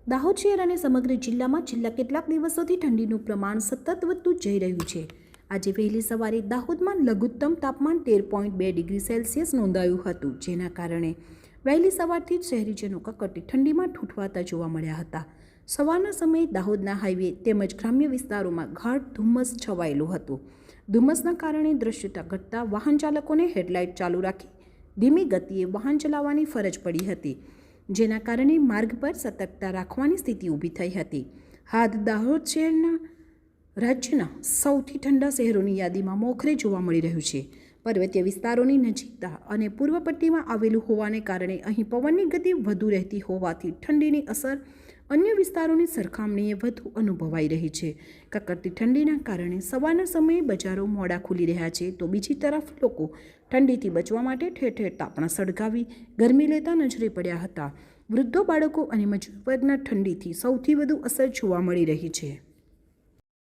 દાહોદ શહેર અને સમગ્ર જિલ્લામાં છેલ્લા કેટલાક દિવસોથી ઠંડીનું પ્રમાણ સતત વધતું જઈ રહ્યું છે। આજે વહેલી સવારે દાહોદમાં લઘુત્તમ તાપમાન 13.2 ડિગ્રી સેલ્સિયસ નોંધાયું હતું, જેના કારણે વહેલી સવારથી જ શહેરીજનો કકડતી ઠંડીમાં ઠૂંઠવાતા જોવા મળ્યા હતા। સવારના સમયે દાહોદના હાઈવે તેમજ ગ્રામ્ય વિસ્તારોમાં ગાઢ ધુમ્મસ છવાયેલું હતું। ધુમ્મસના કારણે દ્રશ્યતા ઘટતા વાહન ચાલકોને હેડલાઇટ ચાલુ રાખી ધીમી ગતિએ વાહન ચલાવવાની ફરજ પડી હતી, જેના કારણે માર્ગ પર સતર્કતા રાખવાની સ્થિતિ ઊભી થઈ હતી। હાલ દાહોદ શહેરના રાજ્યના સૌથી ઠંડા શહેરોની યાદીમાં મોખરે જોવા મળી રહ્યું છે। પર્વતીય વિસ્તારોની નજીકતા અને પૂર્વ પટ્ટીમાં આવેલું હોવાને કારણે અહીં પવનની ગતિ વધુ રહેતી હોવાથી ઠંડીની અસર અન્ય વિસ્તારોની સરખામણીએ વધુ અનુભવાઈ રહી છે। કકડતી ઠંડીના કારણે સવારના સમયે બજારો મોડા ખુલી રહ્યા છે, તો બીજી તરફ લોકો ઠંડીથી બચવા માટે ઠેર ઠેર તાપણા સળગાવી ગરમી લેતા નજરે પડ્યા હતા। વૃદ્ધો, બાળકો અને મજૂર વર્ગના ઠંડીથી સૌથી વધુ અસર જોવા મળી રહી છે।